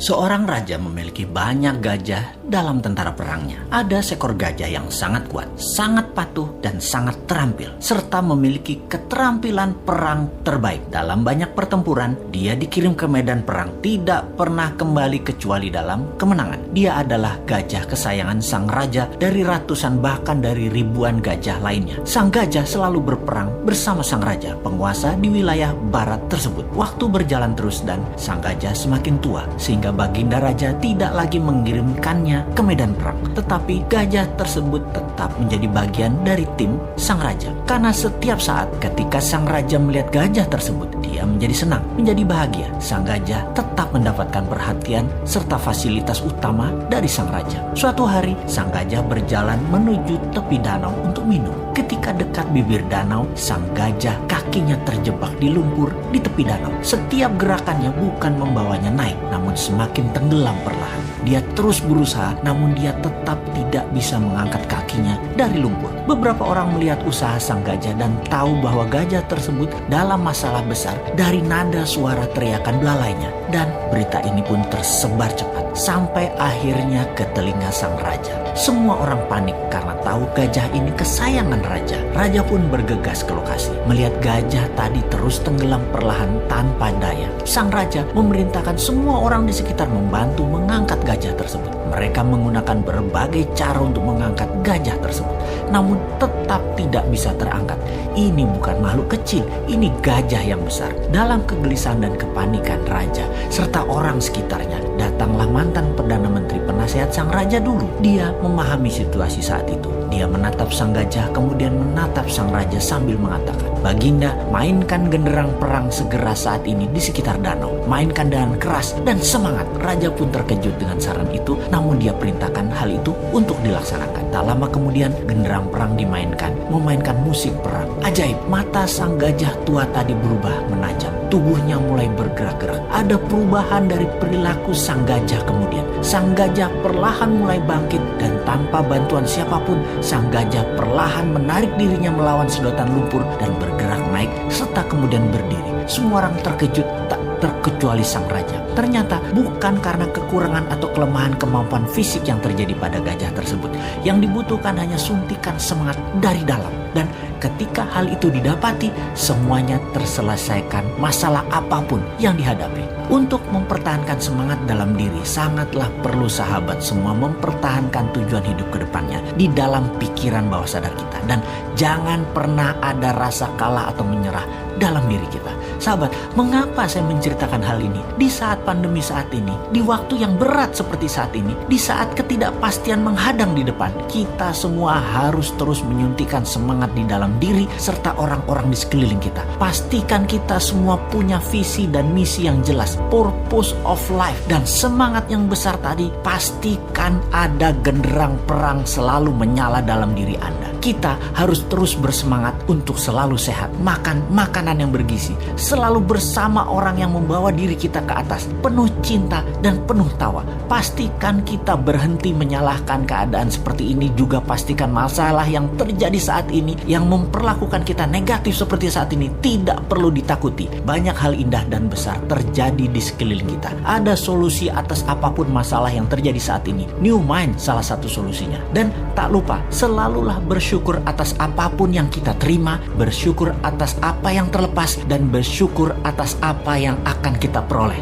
Seorang raja memiliki banyak gajah dalam tentara perangnya. Ada seekor gajah yang sangat kuat, sangat patuh, dan sangat terampil, serta memiliki keterampilan perang terbaik. Dalam banyak pertempuran, dia dikirim ke medan perang, tidak pernah kembali kecuali dalam kemenangan. Dia adalah gajah kesayangan sang raja dari ratusan bahkan dari ribuan gajah lainnya. Sang gajah selalu berperang bersama sang raja, penguasa di wilayah barat tersebut. Waktu berjalan terus dan sang gajah semakin tua, sehingga baginda raja tidak lagi mengirimkannya ke medan perang. Tetapi gajah tersebut tetap menjadi bagian dari tim sang raja. Karena setiap saat ketika sang raja melihat gajah tersebut, dia menjadi senang, menjadi bahagia. Sang gajah tetap mendapatkan perhatian serta fasilitas utama dari sang raja. Suatu hari, sang gajah berjalan menuju tepi danau untuk minum. Ketika dekat bibir danau, sang gajah kakinya terjebak di lumpur di tepi danau. Setiap gerakannya bukan membawanya naik, namun semakin tenggelam perlahan. Dia terus berusaha, namun dia tetap tidak bisa mengangkat kakinya dari lumpur. Beberapa orang melihat usaha sang gajah dan tahu bahwa gajah tersebut dalam masalah besar dari nada suara teriakan belalainya. Dan berita ini pun tersebar cepat sampai akhirnya ke telinga sang raja. Semua orang panik karena tahu gajah ini kesayangan raja. Raja pun bergegas ke lokasi. Melihat gajah tadi terus tenggelam perlahan tanpa daya, sang raja memerintahkan semua orang di sekitar membantu mengangkat gajah tersebut. Mereka menggunakan berbagai cara untuk mengangkat gajah tersebut, namun tetap tidak bisa terangkat. Ini bukan makhluk kecil, ini gajah yang besar. Dalam kegelisahan dan kepanikan raja serta orang sekitarnya, datanglah mantan Perdana Menteri penasehat sang raja dulu. Dia memahami situasi saat itu. Dia menatap sang gajah, kemudian menatap sang raja sambil mengatakan, "Baginda, mainkan genderang perang segera saat ini di sekitar danau. Mainkan dengan keras dan semangat." Raja pun terkejut dengan saran itu, namun dia perintahkan hal itu untuk dilaksanakan. Tak lama kemudian, genderang perang dimainkan, memainkan musik perang. Ajaib, mata sang gajah tua tadi berubah menajam. Tubuhnya mulai bergerak-gerak. Ada perubahan dari perilaku sang gajah kemudian. Sang gajah perlahan mulai bangkit dan tanpa bantuan siapapun, sang gajah perlahan menarik dirinya melawan sedotan lumpur dan bergerak naik serta kemudian berdiri. Semua orang terkejut, tak terkecuali sang raja. Ternyata bukan karena kekurangan atau kelemahan kemampuan fisik yang terjadi pada gajah tersebut. Yang dibutuhkan hanya suntikan semangat dari dalam. Dan ketika hal itu didapati, semuanya terselesaikan masalah apapun yang dihadapi. Untuk mempertahankan semangat dalam diri, sangatlah perlu sahabat semua mempertahankan tujuan hidup ke depannya di dalam pikiran bawah sadar kita. Dan jangan pernah ada rasa kalah atau menyerah dalam diri kita. Sahabat, mengapa saya menceritakan hal ini? Di saat pandemi saat ini, di waktu yang berat seperti saat ini, di saat ketidakpastian menghadang di depan, kita semua harus terus menyuntikkan semangat di dalam diri serta orang-orang di sekeliling kita. Pastikan kita semua punya visi dan misi yang jelas, purpose of life, dan semangat yang besar tadi. Pastikan ada genderang perang selalu menyala dalam diri Anda. Kita harus terus bersemangat untuk selalu sehat, makan makanan yang bergizi, selalu bersama orang yang membawa diri kita ke atas, penuh cinta dan penuh tawa. Pastikan kita berhenti menyalahkan keadaan seperti ini. Juga pastikan masalah yang terjadi saat ini yang memperlakukan kita negatif seperti saat ini tidak perlu ditakuti. Banyak hal indah dan besar terjadi di sekeliling kita. Ada solusi atas apapun masalah yang terjadi saat ini. New Mind salah satu solusinya. Dan tak lupa, selalulah bersyukur atas apapun yang kita terima, bersyukur atas apa yang terlepas, dan bersyukur atas apa yang akan kita peroleh.